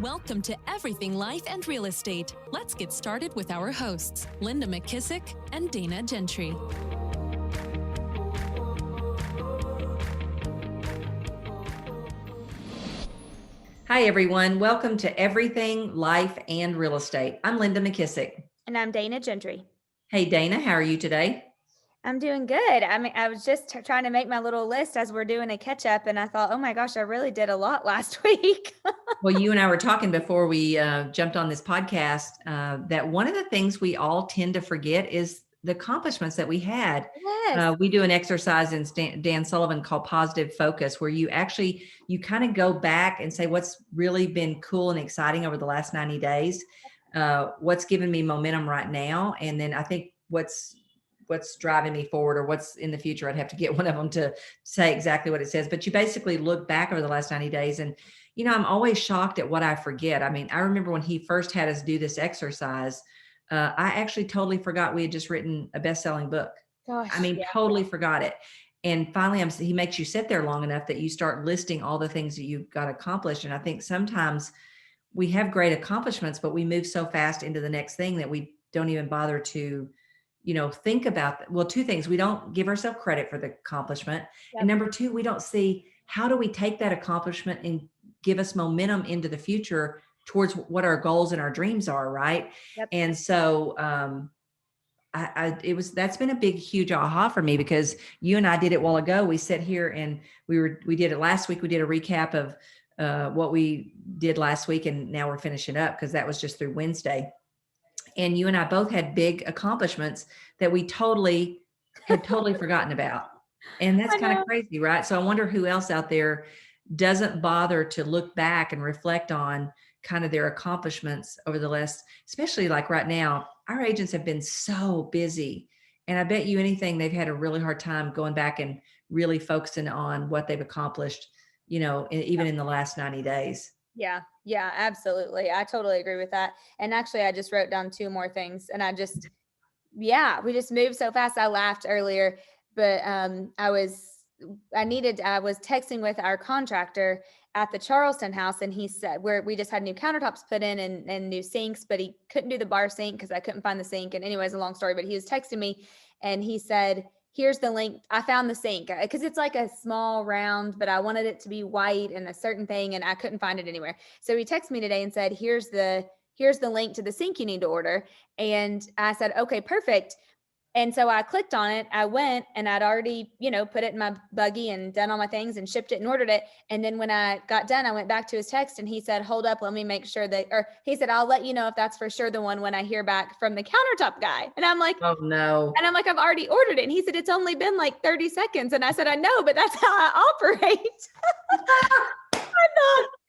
Welcome to Everything Life and Real Estate. Let's get started with our hosts, Linda McKissick and Dana Gentry. Hi, everyone. Welcome to Everything Life and Real Estate. I'm Linda McKissick. And I'm Dana Gentry. Hey, Dana, how are you today? I'm doing good. I was just trying to make my little list as we're doing a catch up, and I thought, oh my gosh, I really did a lot last week. Well, you and I were talking before we jumped on this podcast that one of the things we all tend to forget is the accomplishments that we had. Yes. We do an exercise in Dan Sullivan called Positive Focus, where you kind of go back and say what's really been cool and exciting over the last 90 days, what's given me momentum right now, and then I think what's driving me forward or what's in the future. I'd have to get one of them to say exactly what it says, but you basically look back over the last 90 days and, I'm always shocked at what I forget. I mean, I remember when he first had us do this exercise, I actually totally forgot we had just written a best-selling book. Gosh, I mean, totally forgot it. And finally, he makes you sit there long enough that you start listing all the things that you've got accomplished. And I think sometimes we have great accomplishments, but we move so fast into the next thing that we don't even bother to think about, well, two things. We don't give ourselves credit for the accomplishment. Yep. And number two, we don't see how do we take that accomplishment and give us momentum into the future towards what our goals and our dreams are. Right. Yep. And so, that's been a big, huge aha for me, because you and I did it a while ago. We sit here and we did it last week. We did a recap of what we did last week. And now we're finishing up because that was just through Wednesday. And you and I both had big accomplishments that we had totally forgotten about. And that's kind of crazy, right? So I wonder who else out there doesn't bother to look back and reflect on kind of their accomplishments over the last, especially like right now, our agents have been so busy. And I bet you anything, they've had a really hard time going back and really focusing on what they've accomplished, even in the last 90 days. Yeah, absolutely. I totally agree with that. And actually, I just wrote down two more things, and we just moved so fast. I laughed earlier, but I was texting with our contractor at the Charleston house, and he said we just had new countertops put in and new sinks, but he couldn't do the bar sink because I couldn't find the sink. And anyways, a long story, but he was texting me and he said, here's the link. I found the sink because it's like a small round, but I wanted it to be white and a certain thing, and I couldn't find it anywhere. So he texted me today and said, here's the link to the sink you need to order. And I said, okay, perfect. And so I clicked on it. I went and I'd already, put it in my buggy and done all my things and shipped it and ordered it. And then when I got done, I went back to his text and he said, hold up, let me make sure he said, I'll let you know if that's for sure the one when I hear back from the countertop guy. And I'm like, oh no. And I'm like, I've already ordered it. And he said, it's only been like 30 seconds. And I said, I know, but that's how I operate.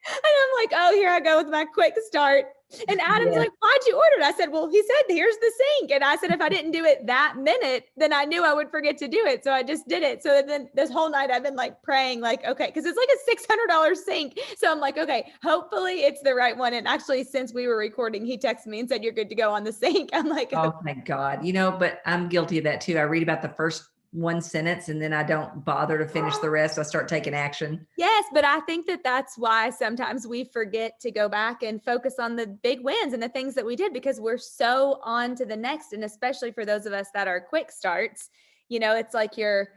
And I'm like, oh, here I go with my quick start. And Adam's like, why'd you order it? I said, well, he said, here's the sink. And I said, if I didn't do it that minute, then I knew I would forget to do it. So I just did it. So then this whole night I've been like praying, like, okay, because it's like a $600 sink. So I'm like, okay, hopefully it's the right one. And actually, since we were recording, he texted me and said, you're good to go on the sink. I'm like, oh, thank God. But I'm guilty of that too. I read about the first one sentence and then I don't bother to finish the rest. I start taking action. Yes, but I think that's why sometimes we forget to go back and focus on the big wins and the things that we did, because we're so on to the next. And especially for those of us that are quick starts, it's like you're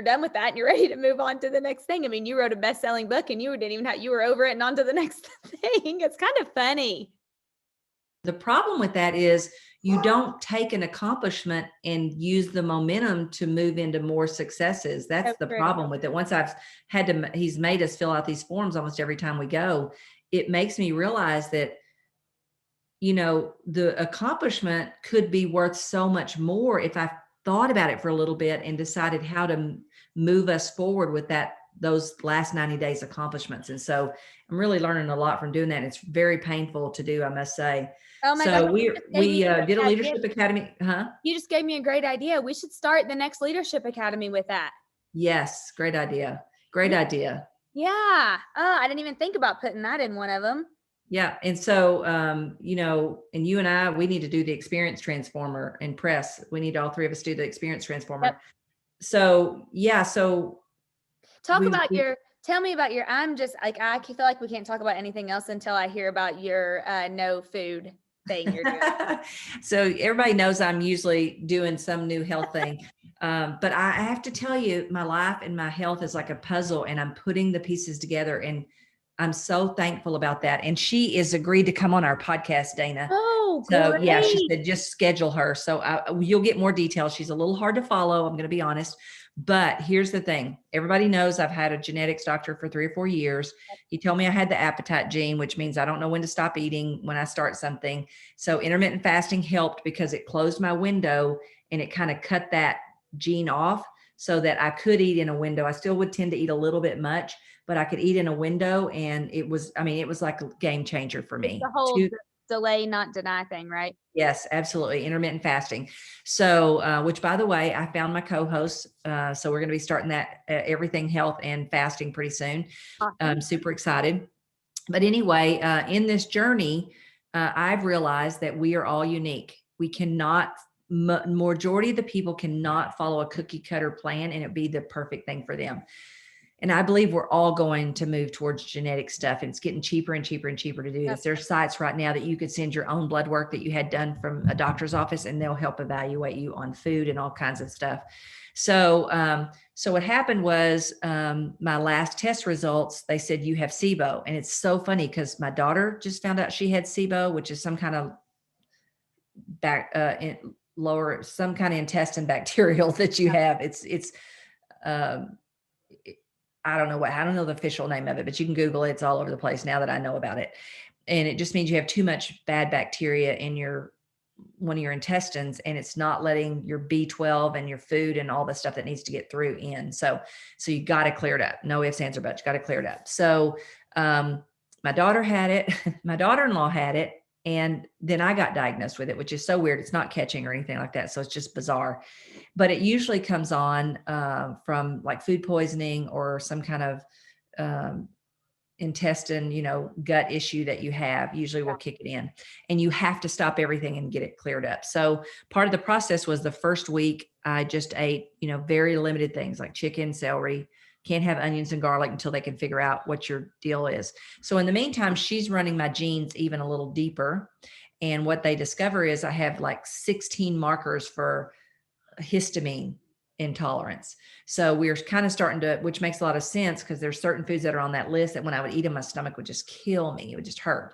done with that and you're ready to move on to the next thing. I mean, you wrote a best-selling book and you were over it and on to the next thing. It's kind of funny. The problem with that is you don't take an accomplishment and use the momentum to move into more successes. That's the problem with it. Once he's made us fill out these forms almost every time we go, it makes me realize that, the accomplishment could be worth so much more if I thought about it for a little bit and decided how to move us forward with those last 90 days accomplishments. And so I'm really learning a lot from doing that. It's very painful to do, I must say. Oh my God. We did a leadership academy. You just gave me a great idea. We should start the next leadership academy with that. Yes. Great idea. Great idea. Yeah. Oh, I didn't even think about putting that in one of them. Yeah. And so, and you and I, we need to do the experience transformer and press. We need all three of us to do the experience transformer. Yep. So, yeah. So talk about your Tell me about I'm just like, I feel like we can't talk about anything else until I hear about your no food thing you're doing. So everybody knows I'm usually doing some new health thing. But I have to tell you, my life and my health is like a puzzle, and I'm putting the pieces together, and I'm so thankful about that. And she is agreed to come on our podcast, Dana. Oh, So yeah, she great. said, just schedule her. So you'll get more details. She's a little hard to follow, I'm going to be honest. But here's the thing. Everybody knows I've had a genetics doctor for 3 or 4 years. He told me I had the appetite gene, which means I don't know when to stop eating when I start something. So intermittent fasting helped because it closed my window and it kind of cut that gene off so that I could eat in a window. I still would tend to eat a little bit much, but I could eat in a window. And it was like a game changer for It's me. the whole delay, not deny thing, right? Yes, absolutely. Intermittent fasting. So, which by the way, I found my co-host. So we're going to be starting that everything health and fasting pretty soon. Awesome. I'm super excited. But anyway, in this journey, I've realized that we are all unique. We cannot, majority of the people cannot follow a cookie cutter plan and it be the perfect thing for them. And I believe we're all going to move towards genetic stuff. And it's getting cheaper and cheaper and cheaper to do this. There's sites right now that you could send your own blood work that you had done from a doctor's office, and they'll help evaluate you on food and all kinds of stuff. So, so what happened was my last test results, they said you have SIBO. And it's so funny because my daughter just found out she had SIBO, which is some kind of some kind of intestine bacterial that you have. It's I don't know the official name of it, but you can Google it. It's all over the place now that I know about it. And it just means you have too much bad bacteria in one of your intestines, and it's not letting your B12 and your food and all the stuff that needs to get through in. So you got to clear it up. No ifs, ands, or buts. You got to clear it up. So, my daughter had it, my daughter-in-law had it. And then I got diagnosed with it, which is so weird. It's not catching or anything like that. So it's just bizarre. But it usually comes on from like food poisoning or some kind of intestine, gut issue that you have. Usually will kick it in, and you have to stop everything and get it cleared up. So part of the process was the first week I just ate, very limited things like chicken, celery. Can't have onions and garlic until they can figure out what your deal is. So in the meantime, she's running my genes even a little deeper. And what they discover is I have like 16 markers for histamine intolerance. So we're kind of starting to, which makes a lot of sense because there's certain foods that are on that list that when I would eat them, my stomach would just kill me. It would just hurt.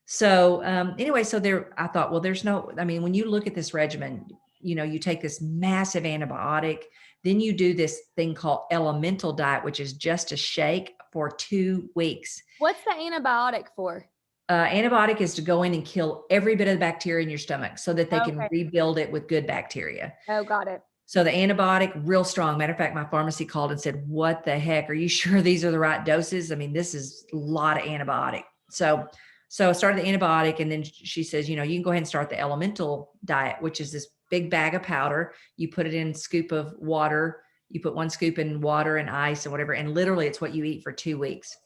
So anyway, I thought, well, when you look at this regimen, you take this massive antibiotic, then you do this thing called elemental diet, which is just a shake for 2 weeks. What's the antibiotic for? Antibiotic is to go in and kill every bit of the bacteria in your stomach so that they can rebuild it with good bacteria. Oh, got it. So the antibiotic, real strong. Matter of fact, my pharmacy called and said, what the heck? Are you sure these are the right doses? I mean, this is a lot of antibiotic. So I started the antibiotic, and then she says, you can go ahead and start the elemental diet, which is this big bag of powder. You put it in a scoop of water. You put 1 scoop in water and ice and whatever. And literally it's what you eat for 2 weeks.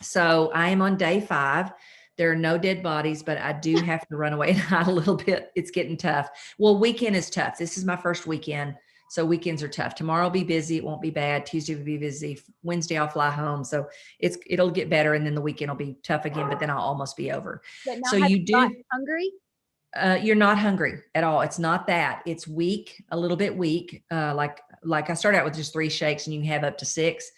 So I am on day 5. There are no dead bodies, but I do have to run away and hide a little bit. It's getting tough. Well, weekend is tough. This is my first weekend. So weekends are tough. Tomorrow will be busy. It won't be bad. Tuesday will be busy. Wednesday I'll fly home. So it'll get better. And then the weekend will be tough again, but then I'll almost be over. But now so you do hungry? You're not hungry at all. It's not that. It's weak, a little bit weak. Like I start out with just 3 shakes, and you can have up to 6.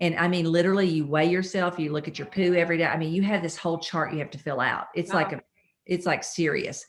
And I mean, literally you weigh yourself, you look at your poo every day. I mean, you have this whole chart you have to fill out. It's like serious.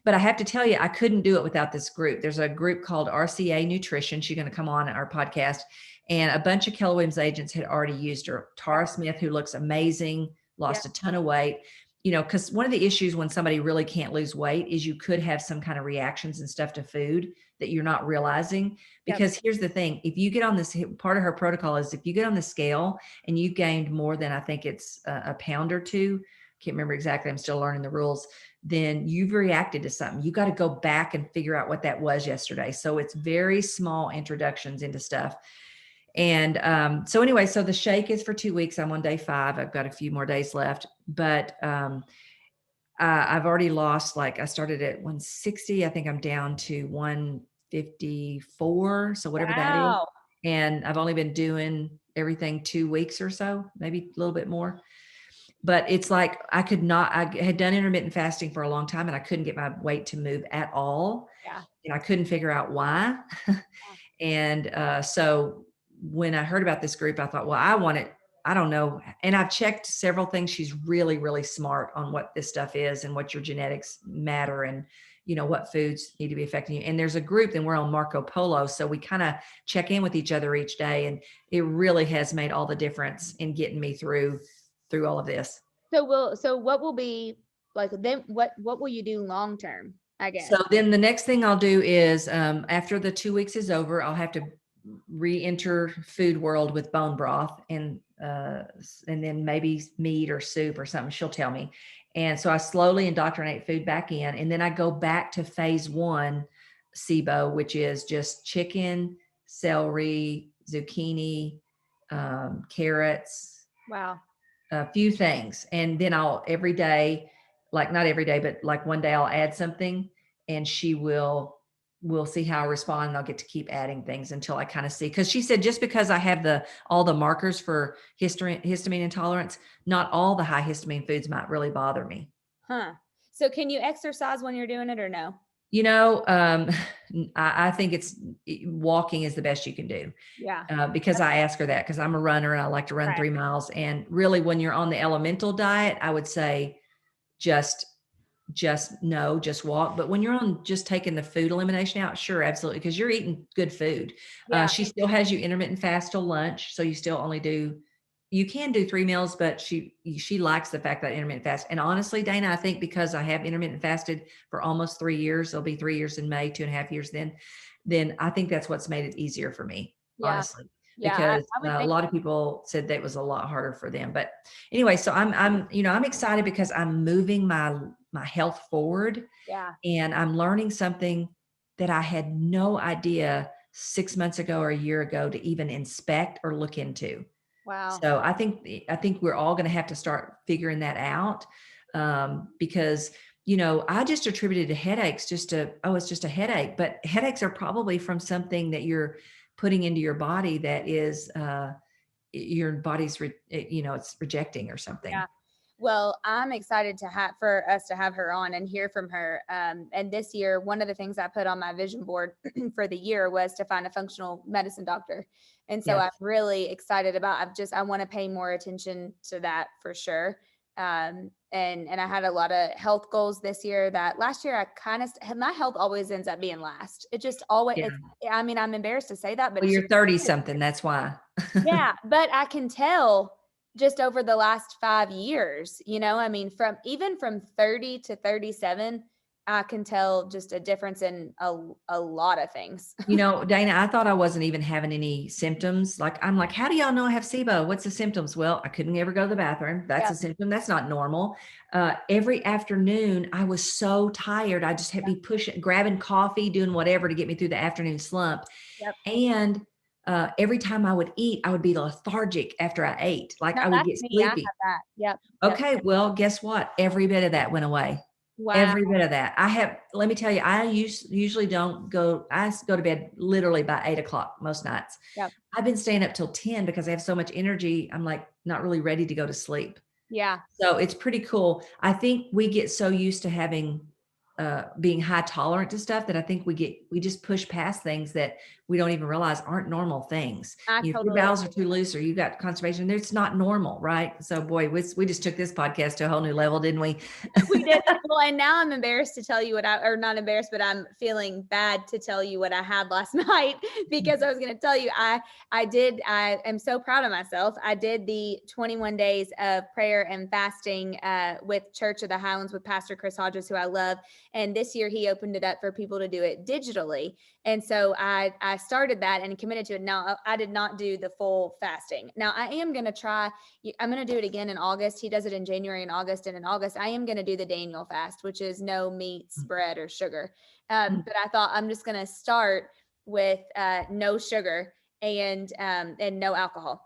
But I have to tell you, I couldn't do it without this group. There's a group called RCA Nutrition. She's going to come on our podcast. And a bunch of Keller Williams agents had already used her. Tara Smith, who looks amazing, lost a ton of weight. Because one of the issues when somebody really can't lose weight is you could have some kind of reactions and stuff to food that you're not realizing. Because here's the thing, if you get on this, part of her protocol is if you get on the scale and you've gained more than, I think it's a pound or 2, can't remember exactly, I'm still learning the rules, then you've reacted to something. You got to go back and figure out what that was yesterday. So it's very small introductions into stuff. And so anyway, so the shake is for 2 weeks. I'm on day 5. I've got a few more days left, but I've already lost, I started at 160. I think I'm down to 154. So whatever that is. And I've only been doing everything 2 weeks or so, maybe a little bit more. But it's like I had done intermittent fasting for a long time and I couldn't get my weight to move at all. Yeah. And I couldn't figure out why. And so when I heard about this group, I thought, well, I don't know. And I've checked several things. She's really, really smart on what this stuff is and what your genetics matter and, what foods need to be affecting you. And there's a group, and we're on Marco Polo. So we kind of check in with each other each day. And it really has made all the difference in getting me through all of this. So what will be like then what will you do long term, I guess? So then the next thing I'll do is after the 2 weeks is over, I'll have to re-enter food world with bone broth and then maybe meat or soup or something. She'll tell me. And so I slowly indoctrinate food back in. And then I go back to phase 1 SIBO, which is just chicken, celery, zucchini, carrots. Wow. A few things. And then I'll every day, like not every day, but like one day I'll add something and we'll see how I respond. And I'll get to keep adding things until I kind of see, because she said, just because I have all the markers for histamine intolerance, not all the high histamine foods might really bother me. Huh. So can you exercise when you're doing it or no? I think walking is the best you can do. Yeah. Because I ask her that because I'm a runner and I like to run 3 miles. And really, when you're on the elemental diet, I would say just walk. But when you're on just taking the food elimination out, sure, absolutely, because you're eating good food. Yeah. She still has you intermittent fast till lunch, so you can do 3 meals, but she likes the fact that intermittent fast. And honestly, Dana, I think because I have intermittent fasted for almost 3 years, it'll be 3 years in May, 2.5 years then I think that's what's made it easier for me, honestly. Yeah, because I a lot of people said that was a lot harder for them. But anyway, so I'm excited because I'm moving my health forward. Yeah. And I'm learning something that I had no idea 6 months ago or a year ago to even inspect or look into. Wow. So I think we're all going to have to start figuring that out, because I just attributed to headaches it's just a headache, but headaches are probably from something that you're putting into your body that is your body's it's rejecting or something. Yeah. Well, I'm excited for us to have her on and hear from her. And this year, one of the things I put on my vision board for the year was to find a functional medicine doctor. And so I'm really excited about, I want to pay more attention to that for sure. And I had a lot of health goals this year that last year my health always ends up being last. It just always, I'm embarrassed to say that, but you're 30 something. That's why. Yeah. But I can tell just over the last 5 years, from 30 to 37, I can tell just a difference in a lot of things. Dana, I thought I wasn't even having any symptoms. I'm like, how do y'all know I have SIBO? What's the symptoms? Well, I couldn't ever go to the bathroom. That's a symptom. That's not normal. Every afternoon I was so tired. I just had to be grabbing coffee, doing whatever to get me through the afternoon slump. Yep. And every time I would eat, I would be lethargic after I ate. I would get sleepy. I have that. Yep. Okay. Yep. Well, guess what? Every bit of that went away. Wow. Every bit of that. Let me tell you, I usually don't go, I go to bed literally by 8:00 most nights. Yep. I've been staying up till 10 because I have so much energy. I'm not really ready to go to sleep. Yeah. So it's pretty cool. I think we get so used to being high tolerant to stuff that I think we just push past things that we don't even realize aren't normal things. If your bowels are too loose or you got constipation, it's not normal, right? So boy, we just took this podcast to a whole new level, didn't we? We did. Well, and now I'm embarrassed to tell you or not embarrassed, but I'm feeling bad to tell you what I had last night, because I was going to tell you, I am so proud of myself. I did the 21 days of prayer and fasting with Church of the Highlands with Pastor Chris Hodges, who I love. And this year he opened it up for people to do it digitally. And so I started that and committed to it. Now, I did not do the full fasting. Now I am going to try, I'm going to do it again in August. He does it in January and August. And in August, I am going to do the Daniel fast, which is no meats, bread, or sugar. But I thought I'm just going to start with no sugar and no alcohol.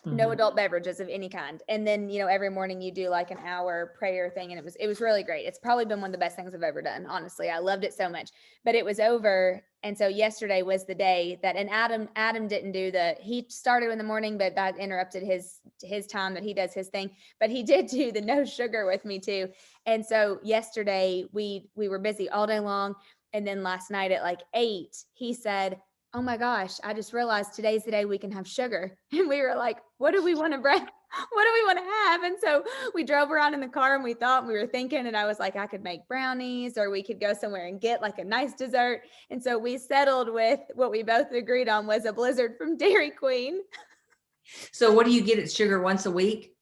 no adult beverages of any kind. And then, every morning you do like an hour prayer thing. And it was really great. It's probably been one of the best things I've ever done. Honestly, I loved it so much, but it was over. And so yesterday was the day that, and Adam didn't do he started in the morning, but that interrupted his time that he does his thing, but he did do the no sugar with me too. And so yesterday we were busy all day long. And then last night at like 8, he said, oh my gosh, I just realized today's the day we can have sugar. And we were like, what do we want to what do we want to have? And so we drove around in the car and we were thinking, and I was like, I could make brownies, or we could go somewhere and get like a nice dessert. And so we settled with what we both agreed on was a Blizzard from Dairy Queen. So what do you get at sugar once a week?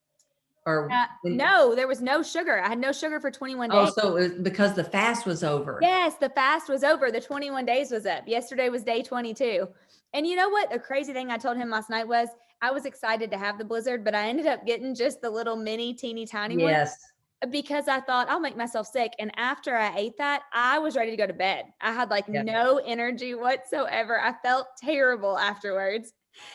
Or no, there was no sugar. I had no sugar for 21 days. Oh, so it was because the fast was over. Yes, the fast was over. The 21 days was up. Yesterday was day 22. And you know what? The crazy thing I told him last night was I was excited to have the Blizzard, but I ended up getting just the little mini, teeny, tiny one because I thought I'll make myself sick. And after I ate that, I was ready to go to bed. I had no energy whatsoever. I felt terrible afterwards.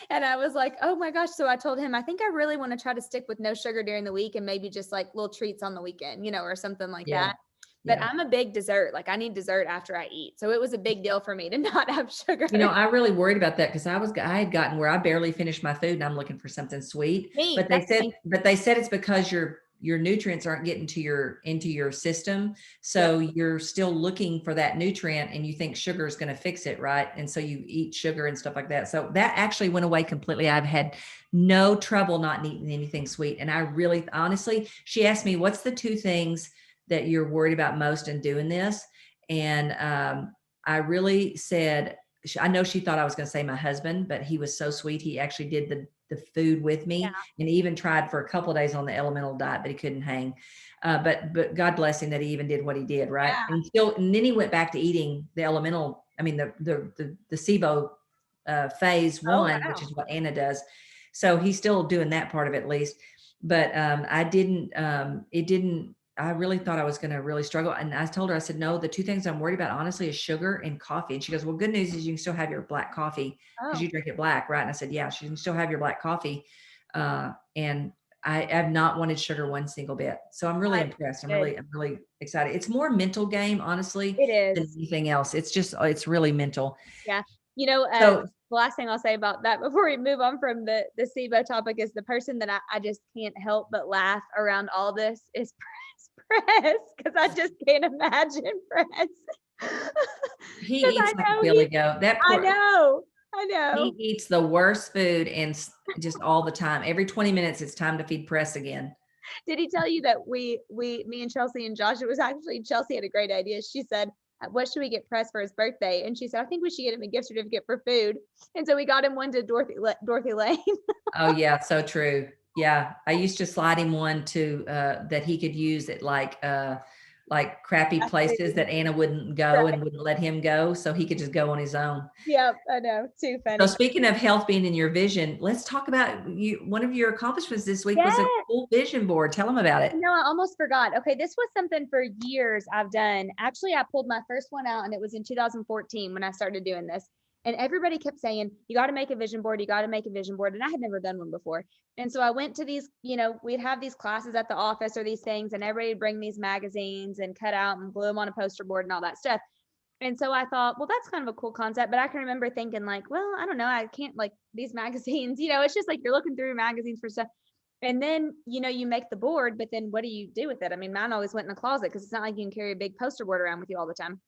And I was like, oh my gosh. So I told him, I think I really want to try to stick with no sugar during the week and maybe just like little treats on the weekend, or something like that. But I'm a big dessert. Like I need dessert after I eat. So it was a big deal for me to not have sugar. I really worried about that because I had gotten where I barely finished my food and I'm looking for something sweet. But they said it's because your nutrients aren't getting into your system. So you're still looking for that nutrient and you think sugar is going to fix it. Right. And so you eat sugar and stuff like that. So that actually went away completely. I've had no trouble not eating anything sweet. And I really, honestly, she asked me, what's the 2 things that you're worried about most in doing this? And I really said, I know she thought I was going to say my husband, but he was so sweet. He actually did the food with me and even tried for a couple of days on the elemental diet, but he couldn't hang. But God bless him that he even did what he did. Right. Yeah. And then he went back to eating the elemental, the SIBO phase 1, which is what Anna does. So he's still doing that part of it at least. But I really thought I was going to really struggle. And I told her, I said, no, the 2 things I'm worried about, honestly, is sugar and coffee. And she goes, well, good news is you can still have your black coffee because you drink it black, right? And I said, yeah, she can still have your black coffee. And I have not wanted sugar one single bit. So I'm really impressed. I'm really excited. It's more mental game, honestly, than anything else. It's really mental. Yeah. The last thing I'll say about that before we move on from the SIBO topic is the person that I just can't help but laugh around all this is Press, because I just can't imagine Press. He eats like a Billy Goat. I know. He eats the worst food and just all the time. Every 20 minutes, it's time to feed Press again. Did he tell you that me and Chelsea and Josh, it was actually Chelsea had a great idea. She said, what should we get Press for his birthday? And she said, I think we should get him a gift certificate for food. And so we got him one to Dorothy Lane. Oh yeah, so true. Yeah, I used to slide him one to that he could use at like crappy places that Anna wouldn't go and wouldn't let him go, so he could just go on his own. Yep, I know. Too funny. So speaking of health being in your vision, let's talk about you. One of your accomplishments this week was a cool vision board. Tell them about it. No, I almost forgot. Okay, this was something for years I've done. Actually, I pulled my first one out, and it was in 2014 when I started doing this. And everybody kept saying, you got to make a vision board. You got to make a vision board. And I had never done one before. And so I went to these, we'd have these classes at the office or these things, and everybody would bring these magazines and cut out and glue them on a poster board and all that stuff. And so I thought, well, that's kind of a cool concept. But I can remember thinking like, well, I don't know. I can't like these magazines, it's just like you're looking through magazines for stuff. And then, you make the board, but then what do you do with it? I mean, mine always went in the closet because it's not like you can carry a big poster board around with you all the time.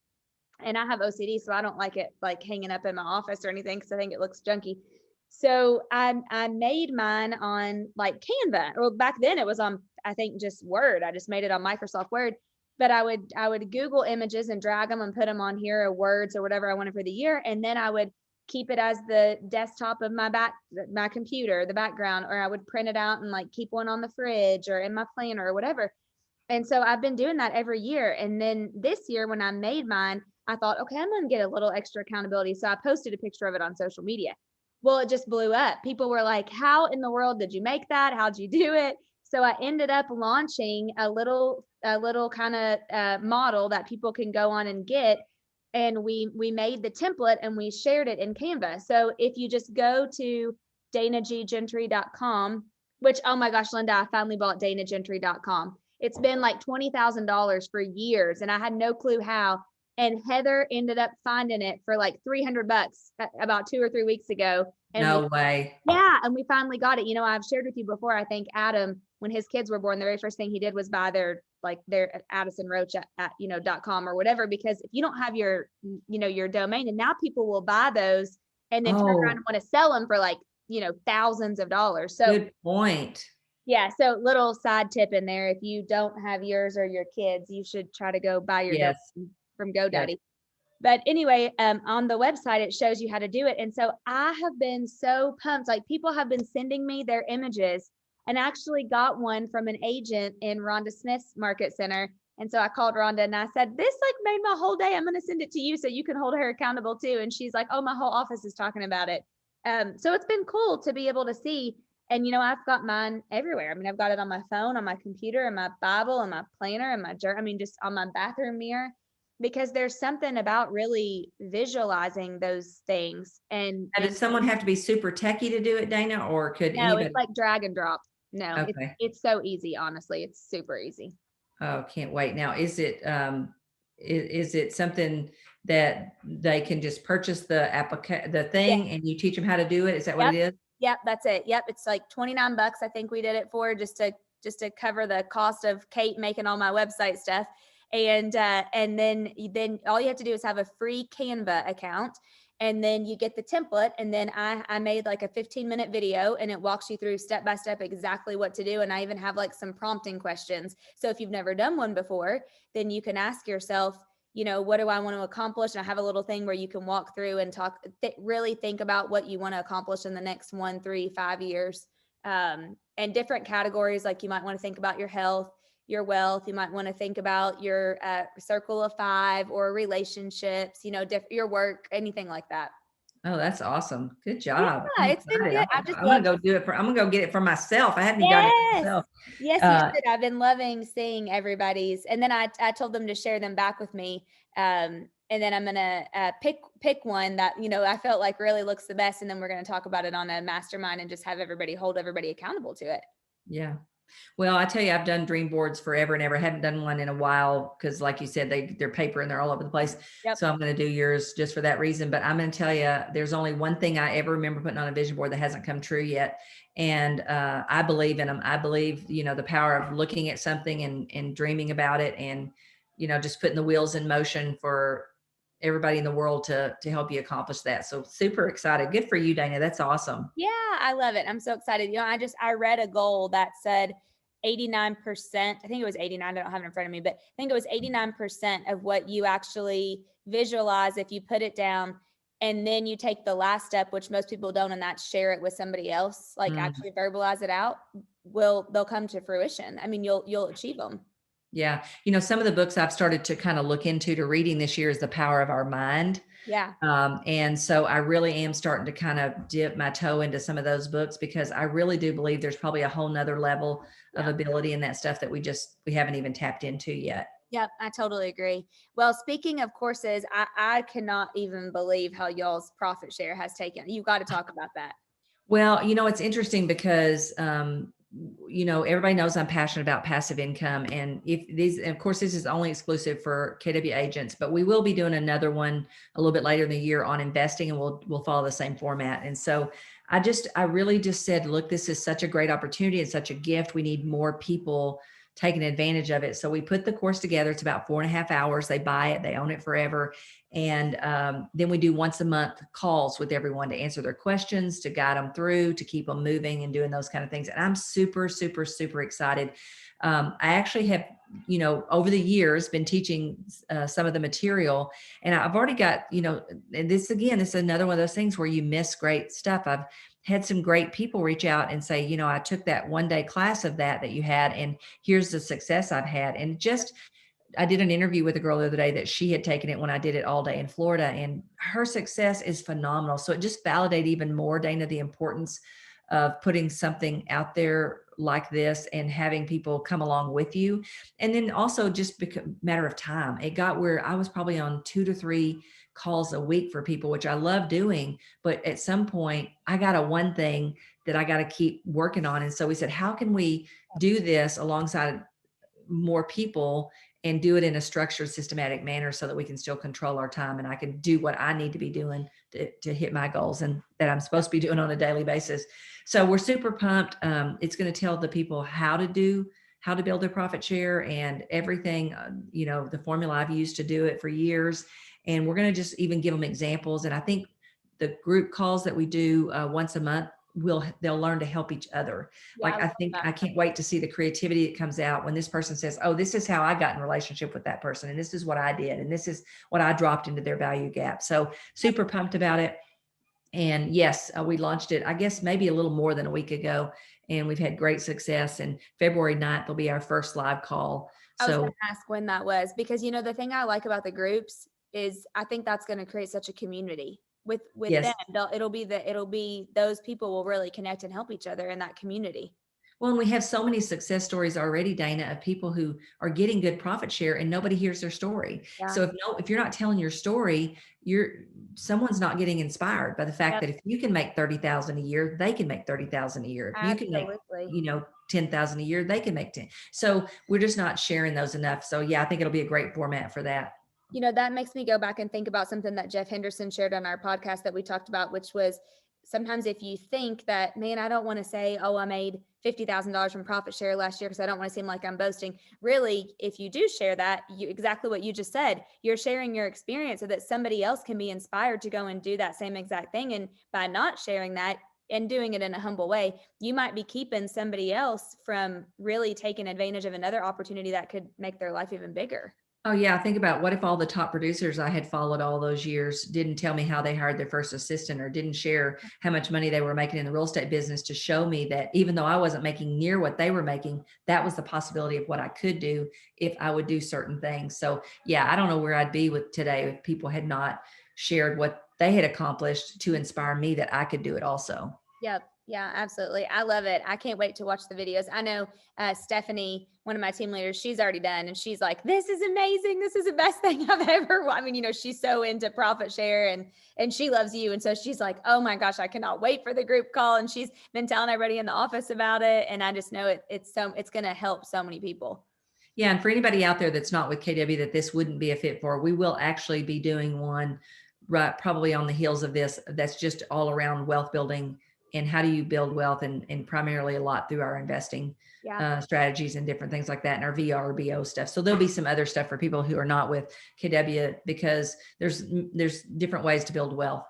And I have OCD, so I don't like it like hanging up in my office or anything because I think it looks junky. So I made mine on like Canva. Well, back then it was on, I think, just Word. I just made it on Microsoft Word. But I would Google images and drag them and put them on here or words or whatever I wanted for the year. And then I would keep it as the desktop of my computer, the background, or I would print it out and like keep one on the fridge or in my planner or whatever. And so I've been doing that every year. And then this year when I made mine, I thought, okay, I'm going to get a little extra accountability. So I posted a picture of it on social media. Well, it just blew up. People were like, how in the world did you make that? How'd you do it? So I ended up launching a little kind of model that people can go on and get. And we made the template and we shared it in Canva. So if you just go to danagentry.com, which, oh my gosh, Linda, I finally bought danagentry.com. It's been like $20,000 for years, and I had no clue how. And Heather ended up finding it for like $300 about 2 or 3 weeks ago. And No way. yeah, and we finally got it. I've shared with you before, I think Adam, when his kids were born, the very first thing he did was buy their Addison Roach at .com or whatever, because if you don't have your domain, and now people will buy those and then turn around and want to sell them for like, thousands of dollars. So good point. Yeah. So little side tip in there. If you don't have yours or your kids, you should try to go buy your domain from GoDaddy. Yes. But anyway, on the website, it shows you how to do it. And so I have been so pumped. Like, people have been sending me their images, and actually got one from an agent in Rhonda Smith's Market Center. And so I called Rhonda and I said, this like made my whole day. I'm going to send it to you so you can hold her accountable too. And she's like, oh, my whole office is talking about it. So it's been cool to be able to see. And, I've got mine everywhere. I mean, I've got it on my phone, on my computer, in my Bible, in my planner, in my journal. I mean, just on my bathroom mirror, because there's something about really visualizing those things. And does someone have to be super techie to do it, Dana, or could anybody? It's like drag and drop. No, okay. It's so easy. Honestly, it's super easy. Oh, can't wait. Now, is it something that they can just purchase the thing and you teach them how to do it? Is that what it is? Yep, that's it. Yep, it's like $29. I think we did it for just to cover the cost of Kate making all my website stuff. And then all you have to do is have a free Canva account, and then you get the template. And then I made like a 15-minute video, and it walks you through step by step exactly what to do. And I even have like some prompting questions. So if you've never done one before, then you can ask yourself, what do I want to accomplish? And I have a little thing where you can walk through and really think about what you want to accomplish in the next 1, 3, 5 years. And different categories, like you might want to think about your health, your wealth. You might want to think about your circle of 5 or relationships, your work, anything like that. Oh, that's awesome. Good job. Yeah, it's been good. I'm going to go do it I'm going to go get it for myself. I haven't got it myself. Yes, you should. I've been loving seeing everybody's. And then I told them to share them back with me. And then I'm going to pick one that, I felt like really looks the best. And then we're going to talk about it on a mastermind and just have hold everybody accountable to it. Yeah. Well, I tell you, I've done dream boards forever and ever. I haven't done one in a while because, like you said, they're paper and they're all over the place. Yep. So I'm going to do yours just for that reason. But I'm going to tell you, there's only one thing I ever remember putting on a vision board that hasn't come true yet. And I believe in them. I believe, the power of looking at something and dreaming about it, and, just putting the wheels in motion for everybody in the world to help you accomplish that. So super excited. Good for you, Dana. That's awesome. Yeah, I love it. I'm so excited. I read a goal that said 89%. I think it was 89. I don't have it in front of me, but I think it was 89% of what you actually visualize, if you put it down and then you take the last step, which most people don't, and that's share it with somebody else, like actually verbalize it out, they'll come to fruition. I mean, you'll achieve them. Yeah. Some of the books I've started to kind of look into reading this year is The Power of Our Mind. Yeah. And so I really am starting to kind of dip my toe into some of those books, because I really do believe there's probably a whole nother level of ability in that stuff that we haven't even tapped into yet. Yep, I totally agree. Well, speaking of courses, I cannot even believe how y'all's profit share has taken. You've got to talk about that. Well, it's interesting because, everybody knows I'm passionate about passive income. And of course, this is only exclusive for KW agents, but we will be doing another one a little bit later in the year on investing, and we'll follow the same format. And so I really just said, look, this is such a great opportunity and such a gift. We need more people taking advantage of it. So we put the course together. It's about 4.5 hours. They buy it, they own it forever. And then we do once a month calls with everyone to answer their questions, to guide them through, to keep them moving and doing those kind of things. And I'm super, super, super excited. I actually have, over the years been teaching some of the material, and I've already got, and this is another one of those things where you miss great stuff. I've had some great people reach out and say, I took that 1-day class of that you had, and here's the success I've had. And I did an interview with a girl the other day that she had taken it when I did it all day in Florida, and her success is phenomenal. So it just validated even more, Dana, the importance of putting something out there like this and having people come along with you. And then also just matter of time. It got where I was probably on 2 to 3 calls a week for people, which I love doing. But at some point I got a one thing that I got to keep working on. And so we said, how can we do this alongside more people and do it in a structured, systematic manner so that we can still control our time and I can do what I need to be doing to hit my goals and that I'm supposed to be doing on a daily basis. So we're super pumped. It's going to tell the people how to build their profit share and everything, the formula I've used to do it for years. And we're going to just even give them examples. And I think the group calls that we do once a month, they'll learn to help each other. Yeah, Like, I can't wait to see the creativity that comes out when this person says, oh, this is how I got in relationship with that person. And this is what I did. And this is what I dropped into their value gap. So super pumped about it. And yes, we launched it, I guess, maybe a little more than a week ago. And we've had great success. And February 9th will be our first live call. I was going to ask when that was, because, the thing I like about the groups is I think that's going to create such a community with yes. them. It'll be those people will really connect and help each other in that community. Well, and we have so many success stories already, Dana, of people who are getting good profit share and nobody hears their story. Yeah. So if you're not telling your story, someone's not getting inspired by the fact that if you can make 30,000 a year, they can make 30,000 a year. If you can make, 10,000 a year, they can make 10. So we're just not sharing those enough. So yeah, I think it'll be a great format for that. That makes me go back and think about something that Jeff Henderson shared on our podcast that we talked about, which was sometimes if you think that, man, I don't want to say, oh, I made $50,000 from profit share last year because I don't want to seem like I'm boasting. Really, if you do share that, exactly what you just said, you're sharing your experience so that somebody else can be inspired to go and do that same exact thing. And by not sharing that and doing it in a humble way, you might be keeping somebody else from really taking advantage of another opportunity that could make their life even bigger. Oh yeah. Think about what if all the top producers I had followed all those years didn't tell me how they hired their first assistant or didn't share how much money they were making in the real estate business to show me that even though I wasn't making near what they were making, that was the possibility of what I could do if I would do certain things. So yeah, I don't know where I'd be with today if people had not shared what they had accomplished to inspire me that I could do it also. Yep. Yeah, absolutely. I love it. I can't wait to watch the videos. I know Stephanie, one of my team leaders, she's already done and she's like, this is amazing. This is the best thing I've ever. I mean, she's so into profit share and she loves you. And so she's like, oh my gosh, I cannot wait for the group call. And she's been telling everybody in the office about it. And I just know it's going to help so many people. Yeah. And for anybody out there that's not with KW that this wouldn't be a fit for, we will actually be doing one right probably on the heels of this. That's just all around wealth building and how do you build wealth and primarily a lot through our investing strategies and different things like that and our VRBO stuff. So there'll be some other stuff for people who are not with KW because there's different ways to build wealth.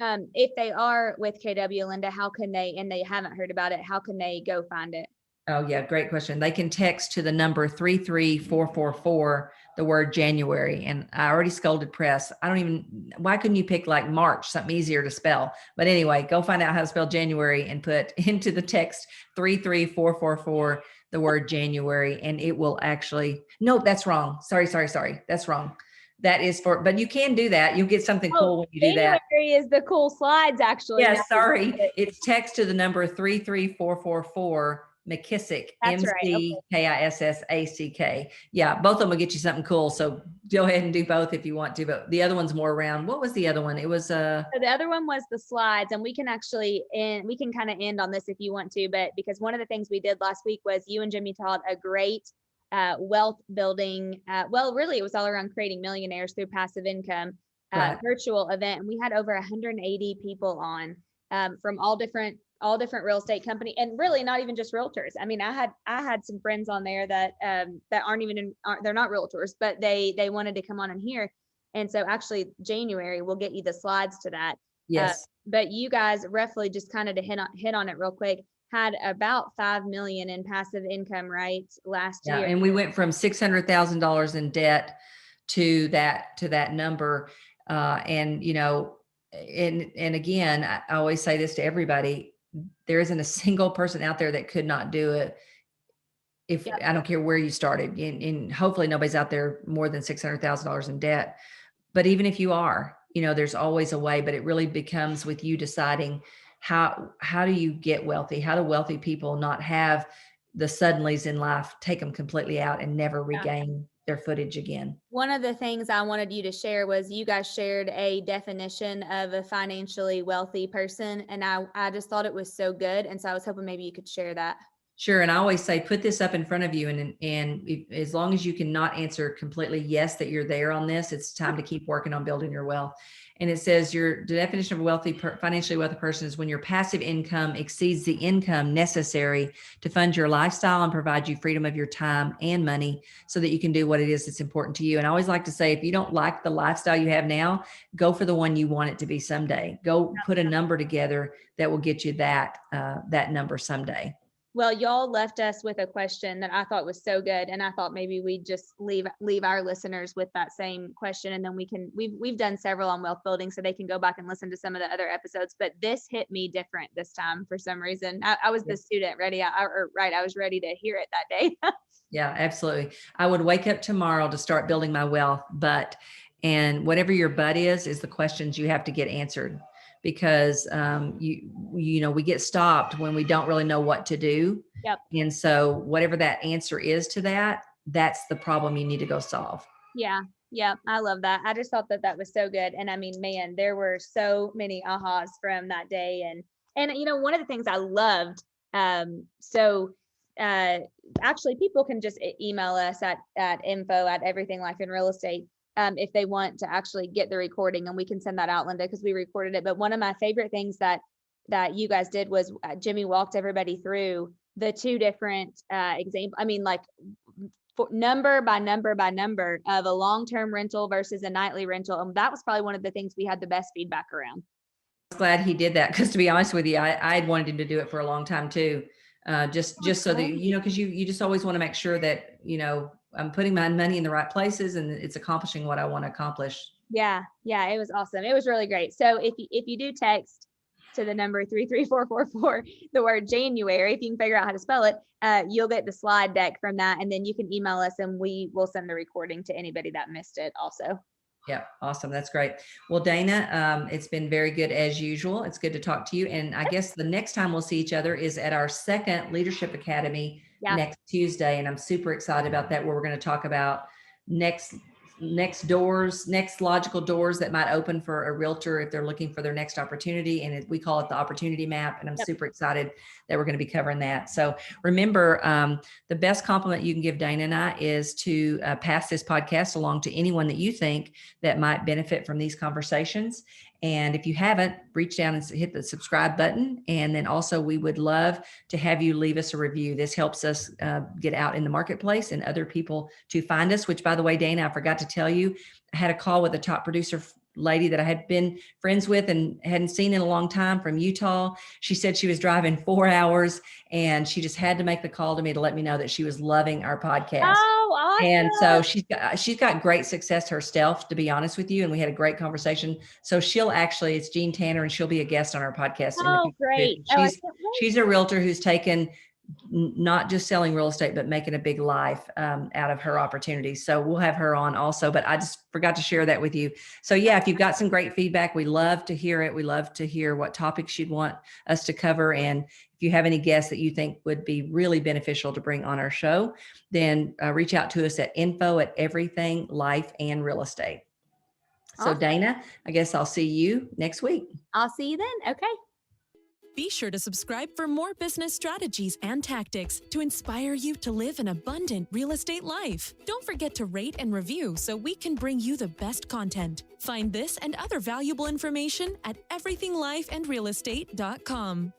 If they are with KW, Linda, how can and they haven't heard about it, how can they go find it? Oh yeah, great question. They can text to the number 33444, the word January. And I already scolded press. Why couldn't you pick like March, something easier to spell? But anyway, go find out how to spell January and put into the text 33444, the word January, and it will actually, no, that's wrong. Sorry. That's wrong. That is but you can do that. You'll get something cool when you do that. January is the cool slides actually. Yeah, sorry. It's text to the number 33444. McKissick, McKissack. Yeah, both of them will get you something cool. So go ahead and do both if you want to. But the other one's more around. What was the other one? It was So the other one was the slides, and we can actually we can kind of end on this if you want to. But because one of the things we did last week was you and Jimmy taught a great wealth building. Well, really, it was all around creating millionaires through passive income virtual event, and we had over 180 people on from all different real estate company, and really not even just realtors. I mean, I had some friends on there that aren't even they're not realtors, but they wanted to come on and hear. And so actually January, we'll get you the slides to that. Yes. But you guys roughly just kind of to hit on it real quick, had about 5 million in passive income, right? Last year. And we went from $600,000 in debt to that number. And again, I always say this to everybody, there isn't a single person out there that could not do it. I don't care where you started, and hopefully nobody's out there more than $600,000 in debt. But even if you are, there's always a way, but it really becomes with you deciding how do you get wealthy? How do wealthy people not have suddenlies in life take them completely out and never regain their footage again. One of the things I wanted you to share was you guys shared a definition of a financially wealthy person. And I just thought it was so good. And so I was hoping maybe you could share that. Sure. And I always say, put this up in front of you. And as long as you cannot answer completely yes, that you're there on this, it's time to keep working on building your wealth. And it says the definition of a financially wealthy person is when your passive income exceeds the income necessary to fund your lifestyle and provide you freedom of your time and money so that you can do what it is that's important to you. And I always like to say, if you don't like the lifestyle you have now, go for the one you want it to be someday. Go put a number together that will get you that number someday. Well, y'all left us with a question that I thought was so good. And I thought maybe we'd just leave our listeners with that same question. And then we've done several on wealth building, so they can go back and listen to some of the other episodes, but this hit me different this time for some reason. I was the student ready. I was ready to hear it that day. Yeah, absolutely. I would wake up tomorrow to start building my wealth, and whatever your but is the questions you have to get answered. Because we get stopped when we don't really know what to do. Yep. And so whatever that answer is to that, that's the problem you need to go solve. Yeah. I love that. I just thought that was so good. And I mean, man, there were so many ahas from that day. And one of the things I loved, actually people can just email us at info@everythinglifeinrealestate. If they want to actually get the recording, and we can send that out, Linda, because we recorded it. But one of my favorite things that you guys did was Jimmy walked everybody through the two different examples. I mean, like number by number by number of a long-term rental versus a nightly rental. And that was probably one of the things we had the best feedback around. I was glad he did that, because to be honest with you, I had wanted him to do it for a long time too. Just so that, because you just always want to make sure that, I'm putting my money in the right places and it's accomplishing what I want to accomplish. Yeah. It was awesome. It was really great. So if you do text to the number 33444, the word January, if you can figure out how to spell it, you'll get the slide deck from that. And then you can email us and we will send the recording to anybody that missed it also. Yeah. Awesome. That's great. Well, Dana, it's been very good as usual. It's good to talk to you. And I guess the next time we'll see each other is at our second Leadership Academy next Tuesday. And I'm super excited about that, where we're going to talk about next logical doors that might open for a realtor if they're looking for their next opportunity. And we call it the opportunity map. And I'm super excited that we're going to be covering that. So remember, the best compliment you can give Dana and I is to pass this podcast along to anyone that you think that might benefit from these conversations. And if you haven't, reach down and hit the subscribe button. And then also, we would love to have you leave us a review. This helps us get out in the marketplace and other people to find us, which, by the way, Dana, I forgot to tell you, I had a call with a top producer lady that I had been friends with and hadn't seen in a long time from Utah. She said she was driving 4 hours and she just had to make the call to me to let me know that she was loving our podcast. Oh, awesome. And so she's got great success herself, to be honest with you. And we had a great conversation. So it's Jean Tanner, and she'll be a guest on our podcast. Oh, great. She's a realtor who's taken not just selling real estate, but making a big life out of her opportunities. So we'll have her on also, but I just forgot to share that with you. So yeah, if you've got some great feedback, we love to hear it. We love to hear what topics you'd want us to cover. And if you have any guests that you think would be really beneficial to bring on our show, then reach out to us at info@everythinglifeandrealestate. So Awesome. Dana, I guess I'll see you next week. I'll see you then. Okay. Be sure to subscribe for more business strategies and tactics to inspire you to live an abundant real estate life. Don't forget to rate and review so we can bring you the best content. Find this and other valuable information at everythinglifeandrealestate.com.